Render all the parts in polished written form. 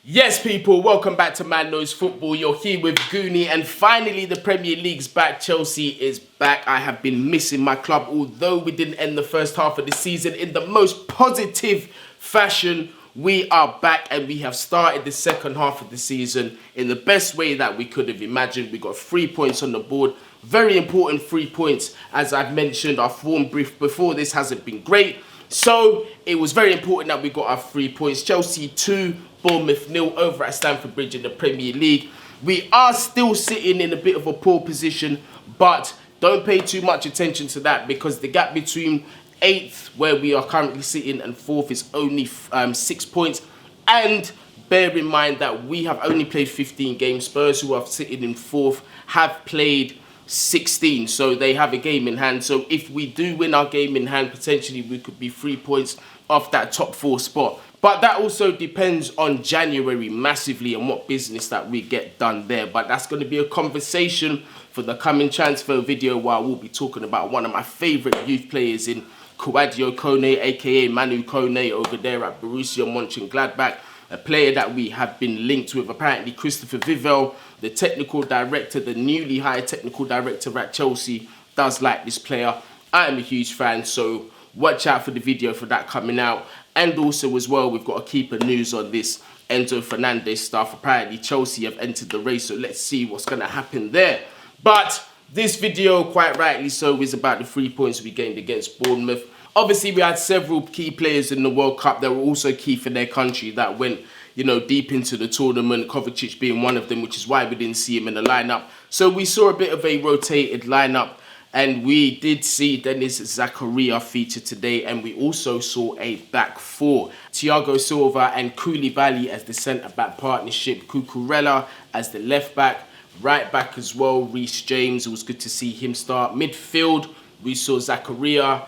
Yes, people, welcome back to Man Knows Football. You're here with Guni, and finally the Premier League's back. Chelsea is back. I have been missing my club, although we didn't end the first half of the season in the most positive fashion. We are back and we have started the second half of the season in the best way that we could have imagined. We got 3 points on the board. Very important 3 points. As I've mentioned, our form brief before this hasn't been great. So it was very important that we got our 3 points. Chelsea 2, Bournemouth 0 over at Stamford Bridge in the Premier League. We are still sitting in a bit of a poor position, but don't pay too much attention to that because the gap between 8th, where we are currently sitting, and 4th is only 6 points. And bear in mind that we have only played 15 games. Spurs, who are sitting in 4th, have played 16, so they have a game in hand. So if we do win our game in hand, potentially we could be 3 points off that top 4 spot. But that also depends on January massively and what business that we get done there. But that's going to be a conversation for the coming transfer video, where we'll be talking about one of my favourite youth players in Kouadio Kone, aka Manu Kone, over there at Borussia Mönchengladbach. A player that we have been linked with. Apparently Christopher Vivell, the technical director, the newly hired technical director at Chelsea, does like this player. I am a huge fan, so watch out for the video for that coming out. And also as well, we've got a keeper news on this Enzo Fernandez stuff. Apparently Chelsea have entered the race, so let's see what's going to happen there. But this video, quite rightly so, is about the 3 points we gained against Bournemouth. Obviously, we had several key players in the World Cup that were also key for their country that went, deep into the tournament, Kovacic being one of them, which is why we didn't see him in the lineup. So we saw a bit of a rotated lineup, and we did see Dennis Zakaria feature today, and we also saw a back four. Thiago Silva and Koulibaly as the centre-back partnership, Cucurella as the left-back, right-back as well, Reece James. It was good to see him start. Midfield, we saw Zakaria,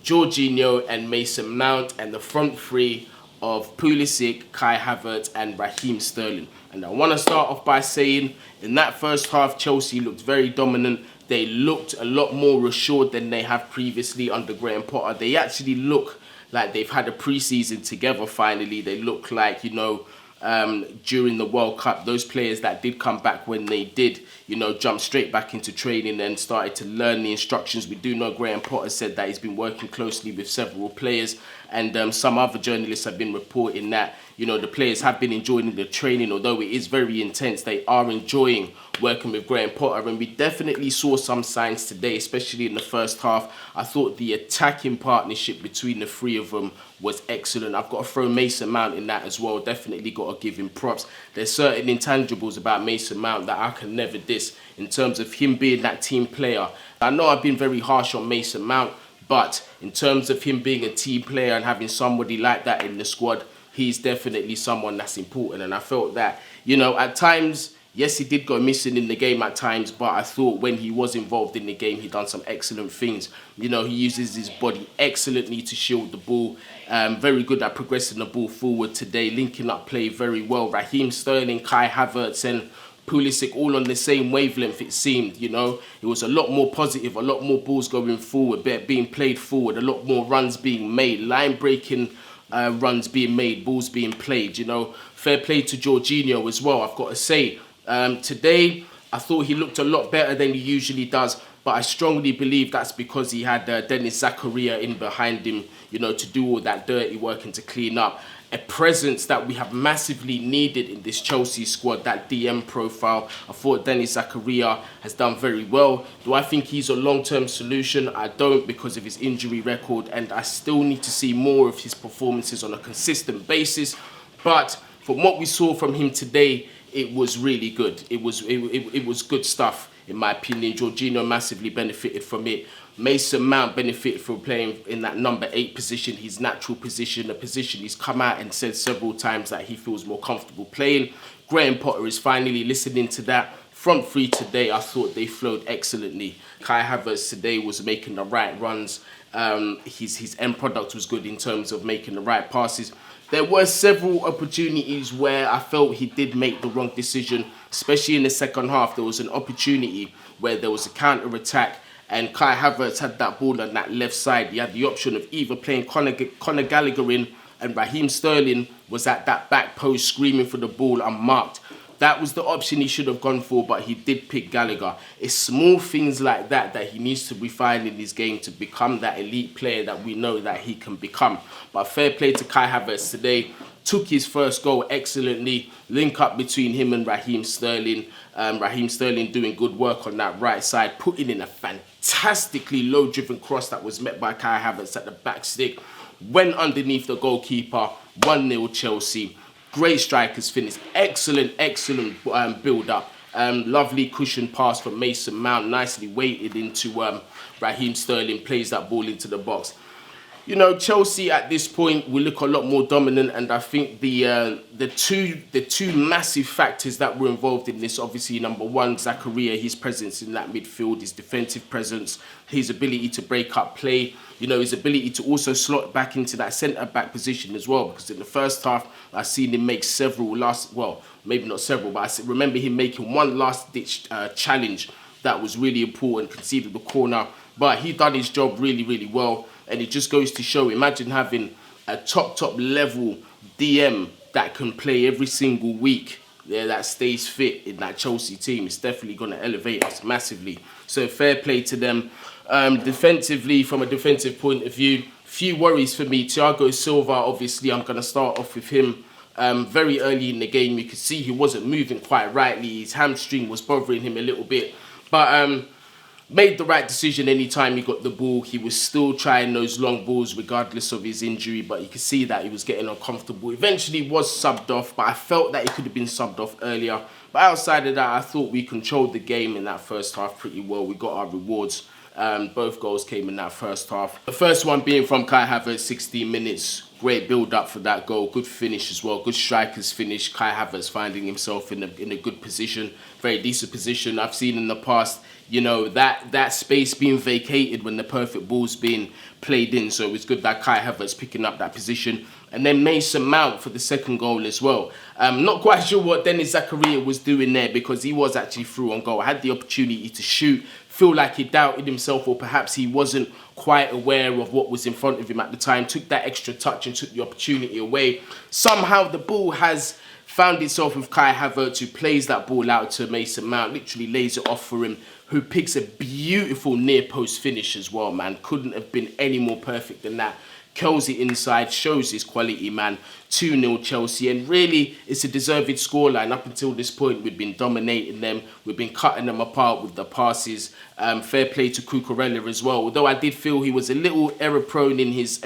Jorginho and Mason Mount, and the front three of Pulisic, Kai Havertz and Raheem Sterling. And I want to start off by saying, in that first half, Chelsea looked very dominant. They looked a lot more assured than they have previously under Graham Potter. They actually look like they've had a pre-season together finally. They look like, during the World Cup, those players that did come back when they did, jump straight back into training and started to learn the instructions. We do know Graham Potter said that he's been working closely with several players, and some other journalists have been reporting that, the players have been enjoying the training. Although it is very intense, they are enjoying working with Graham Potter, and we definitely saw some signs today, especially in the first half. I thought the attacking partnership between the three of them was excellent. I've got to throw Mason Mount in that as well. Definitely got to give him props. There's certain intangibles about Mason Mount that I can never diss in terms of him being that team player. I know I've been very harsh on Mason Mount, but in terms of him being a team player and having somebody like that in the squad, he's definitely someone that's important. And I felt that, at times, yes, he did go missing in the game at times, but I thought when he was involved in the game, he done some excellent things. He uses his body excellently to shield the ball. Very good at progressing the ball forward today, linking up play very well. Raheem Sterling, Kai Havertz and Pulisic all on the same wavelength, it seemed. It was a lot more positive, a lot more balls going forward, being played forward, a lot more runs being made, line-breaking runs being made, balls being played. Fair play to Jorginho as well, I've got to say. Today, I thought he looked a lot better than he usually does, but I strongly believe that's because he had Dennis Zakaria in behind him, to do all that dirty work and to clean up. A presence that we have massively needed in this Chelsea squad, that DM profile. I thought Dennis Zakaria has done very well. Do I think he's a long-term solution? I don't, because of his injury record, and I still need to see more of his performances on a consistent basis. But from what we saw from him today, it was really good. It was good stuff, in my opinion. Jorginho massively benefited from it. Mason Mount benefited from playing in that number 8 position, his natural position, a position he's come out and said several times that he feels more comfortable playing. Graham Potter is finally listening to that. Front three today, I thought they flowed excellently. Kai Havertz today was making the right runs. His end product was good in terms of making the right passes. There were several opportunities where I felt he did make the wrong decision, especially in the second half. There was an opportunity where there was a counter-attack and Kai Havertz had that ball on that left side. He had the option of either playing Conor Gallagher in and Raheem Sterling was at that back post screaming for the ball unmarked. That was the option he should have gone for, but he did pick Gallagher. It's small things like that that he needs to refine in his game to become that elite player that we know that he can become. But fair play to Kai Havertz today. Took his first goal excellently. Link up between him and Raheem Sterling. Raheem Sterling doing good work on that right side, putting in a fantastically low-driven cross that was met by Kai Havertz at the back stick. Went underneath the goalkeeper. 1-0 Chelsea. Great strikers finish. Excellent build-up. Lovely cushion pass from Mason Mount. Nicely weighted into Raheem Sterling. Plays that ball into the box. You know, Chelsea at this point will look a lot more dominant, and I think the two massive factors that were involved in this, obviously, number one, Zakaria, his presence in that midfield, his defensive presence, his ability to break up play, you know, his ability to also slot back into that centre-back position as well, because in the first half, I've seen him make several maybe not several, but I remember him making one last-ditch challenge that was really important, conceded the corner, but he done his job really, really well. And it just goes to show, imagine having a top level DM that can play every single week, that stays fit in that Chelsea team. It's definitely going to elevate us massively. So fair play to them. Defensively, from a defensive point of view, few worries for me. Thiago Silva, obviously, I'm going to start off with him. Very early in the game, you could see he wasn't moving quite rightly. His hamstring was bothering him a little bit. But made the right decision anytime he got the ball. He was still trying those long balls regardless of his injury, but you could see that he was getting uncomfortable. Eventually was subbed off, but I felt that he could have been subbed off earlier. But outside of that, I thought we controlled the game in that first half pretty well. We got our rewards. Both goals came in that first half. The first one being from Kai Havertz, 16 minutes. Great build-up for that goal. Good finish as well. Good striker's finish. Kai Havertz finding himself in a good position. Very decent position. I've seen in the past, you know, that space being vacated when the perfect ball's being played in. So it was good that Kai Havertz picking up that position. And then Mason Mount for the second goal as well. Not quite sure what Dennis Zakaria was doing there, because he was actually through on goal. Had the opportunity to shoot. Feel like he doubted himself, or perhaps he wasn't quite aware of what was in front of him at the time. Took that extra touch and took the opportunity away. Somehow the ball has found itself with Kai Havertz, who plays that ball out to Mason Mount, literally lays it off for him, who picks a beautiful near post finish as well, man. Couldn't have been any more perfect than that. Curls it inside, shows his quality, man. 2-0 Chelsea, and really it's a deserved scoreline. Up until this point, we've been dominating them. We've been cutting them apart with the passes. Fair play to Cucurella as well. Although I did feel he was a little error-prone in his,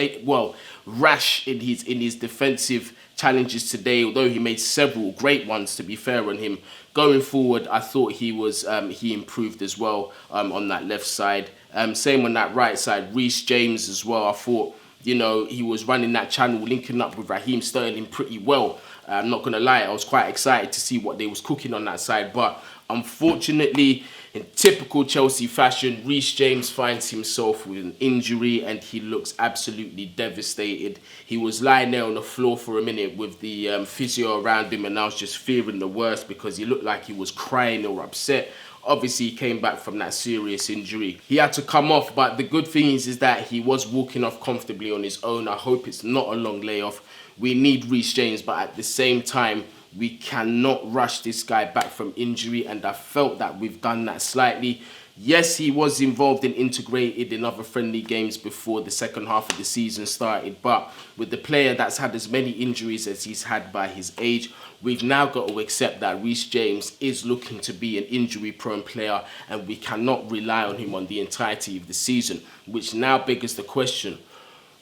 rash in his defensive challenges today. Although he made several great ones, to be fair on him. Going forward, I thought he improved as well on that left side. Same on that right side. Reece James as well. I thought, you know, he was running that channel, linking up with Raheem Sterling pretty well. I'm not going to lie, I was quite excited to see what they was cooking on that side. But unfortunately, in typical Chelsea fashion, Reece James finds himself with an injury and he looks absolutely devastated. He was lying there on the floor for a minute with the physio around him, and I was just fearing the worst because he looked like he was crying or upset. Obviously, he came back from that serious injury. He had to come off, but the good thing is that he was walking off comfortably on his own. I hope it's not a long layoff. We need Reece James, but at the same time, we cannot rush this guy back from injury, and I felt that we've done that slightly. Yes, he was involved and integrated in other friendly games before the second half of the season started, but with the player that's had as many injuries as he's had by his age, we've now got to accept that Reece James is looking to be an injury-prone player, and we cannot rely on him on the entirety of the season, which now beggars the question,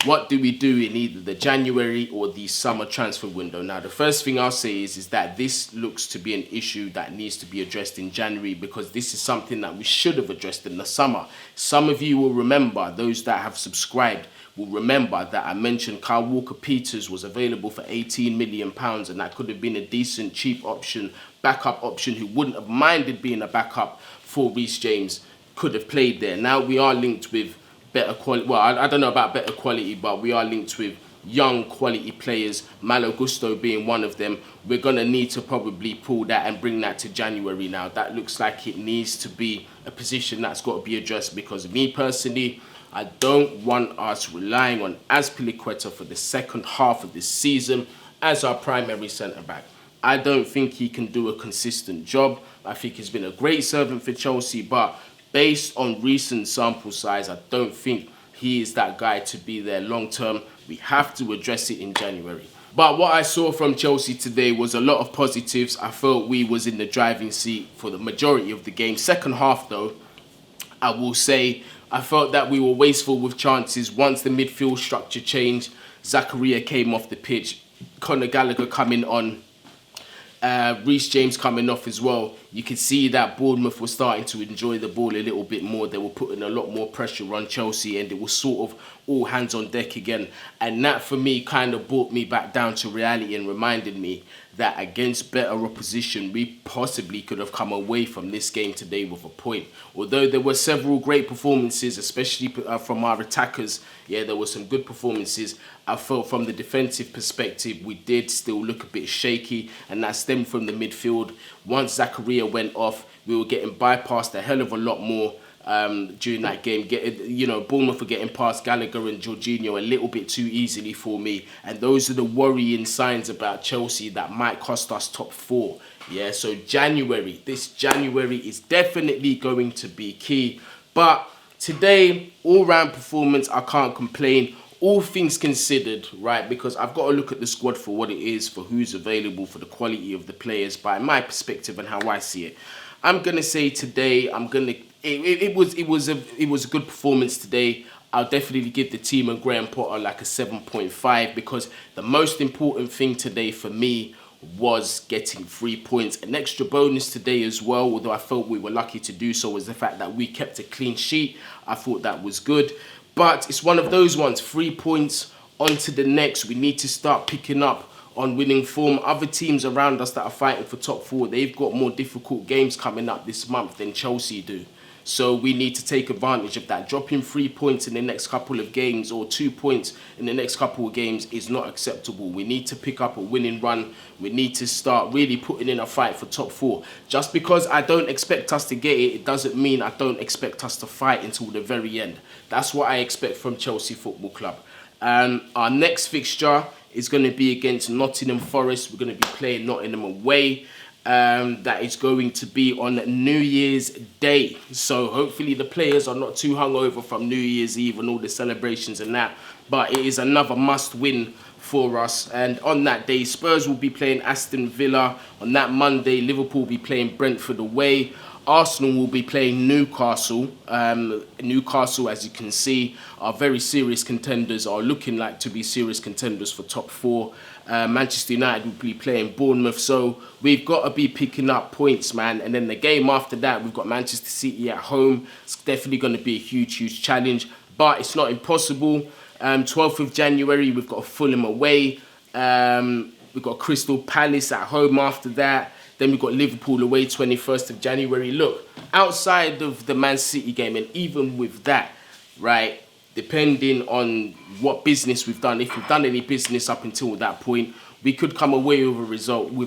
what do we do in either the January or the summer transfer window? Now, the first thing I'll say is that this looks to be an issue that needs to be addressed in January, because this is something that we should have addressed in the summer. Some of you will remember, those that have subscribed will remember that I mentioned Kyle Walker-Peters was available for £18 million, and that could have been a decent, cheap option, backup option, who wouldn't have minded being a backup for Reece James, could have played there. Now we are linked with better quality. Well, I don't know about better quality, but we are linked with young quality players, Malo Gusto being one of them. We're going to need to probably pull that and bring that to January now. That looks like it needs to be a position that's got to be addressed, because me personally, I don't want us relying on Azpilicueta for the second half of this season as our primary centre-back. I don't think he can do a consistent job. I think he's been a great servant for Chelsea, but based on recent sample size, I don't think he is that guy to be there long term. We have to address it in January. But what I saw from Chelsea today was a lot of positives. I felt we was in the driving seat for the majority of the game. Second half though, I will say I felt that we were wasteful with chances. Once the midfield structure changed, Zakaria came off the pitch, Conor Gallagher coming on, Reece James coming off as well. You could see that Bournemouth was starting to enjoy the ball a little bit more. They were putting a lot more pressure on Chelsea, and it was sort of all hands on deck again. And that for me kind of brought me back down to reality and reminded me that against better opposition, we possibly could have come away from this game today with a point. Although there were several great performances, especially from our attackers, yeah, there were some good performances. I felt from the defensive perspective, we did still look a bit shaky, and that stemmed from the midfield. Once Zakaria went off, we were getting bypassed a hell of a lot more during that game. Bournemouth were getting past Gallagher and Jorginho a little bit too easily for me, and those are the worrying signs about Chelsea that might cost us top 4. Yeah, so this January is definitely going to be key. But today, all-round performance, I can't complain. All things considered, right, because I've got to look at the squad for what it is, for who's available, for the quality of the players, by my perspective and how I see it. I'm gonna say today, it was a good performance today. I'll definitely give the team and Graham Potter like a 7.5, because the most important thing today for me was getting 3 points. An extra bonus today as well, although I felt we were lucky to do so, was the fact that we kept a clean sheet. I thought that was good. But it's one of those ones, 3 points, on to the next. We need to start picking up on winning form. Other teams around us that are fighting for top 4, they've got more difficult games coming up this month than Chelsea do. So we need to take advantage of that. Dropping 3 points in the next couple of games, or 2 points in the next couple of games, is not acceptable. We need to pick up a winning run. We need to start really putting in a fight for top 4. Just because I don't expect us to get it, it doesn't mean I don't expect us to fight until the very end. That's what I expect from Chelsea Football Club. Our next fixture is going to be against Nottingham Forest. We're going to be playing Nottingham away. That is going to be on New Year's Day. So hopefully the players are not too hungover from New Year's Eve and all the celebrations and that. But it is another must win for us. And on that day, Spurs will be playing Aston Villa. On that Monday, Liverpool will be playing Brentford away. Arsenal will be playing Newcastle. Newcastle, as you can see, are very serious contenders, are looking like to be serious contenders for top 4. Manchester United will be playing Bournemouth. So we've got to be picking up points, man. And then the game after that, we've got Manchester City at home. It's definitely going to be a huge, huge challenge, but it's not impossible. 12th of January, we've got Fulham away. We've got Crystal Palace at home after that. Then we've got Liverpool away 21st of January. Look, outside of the Man City game, and even with that, right, depending on what business we've done, if we've done any business up until that point, we could come away with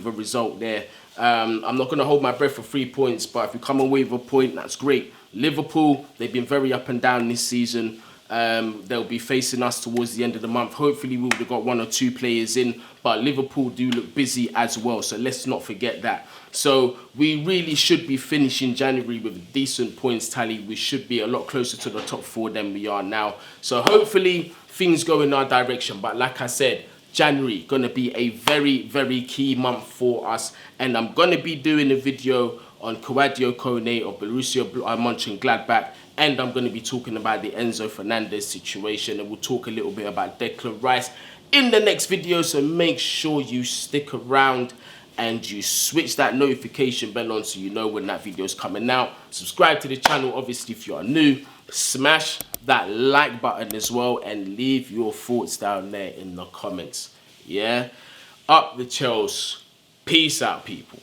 a result there. I'm not going to hold my breath for 3 points, but if we come away with a point, that's great. Liverpool, they've been very up and down this season. They'll be facing us towards the end of the month. Hopefully we've got 1 or 2 players in, but Liverpool do look busy as well, so let's not forget that. So we really should be finishing January with a decent points tally. We should be a lot closer to the top 4 than we are now. So hopefully things go in our direction. But like I said, January going to be a very, very key month for us, and I'm going to be doing a video on Sadio Kone of Borussia Mönchengladbach, and I'm going to be talking about the Enzo Fernandez situation, and we'll talk a little bit about Declan Rice in the next video. So make sure you stick around and you switch that notification bell on so you know when that video is coming out. Subscribe to the channel, obviously, if you are new. Smash that like button as well, and leave your thoughts down there in the comments. Yeah, up the Chelsea. Peace out, people.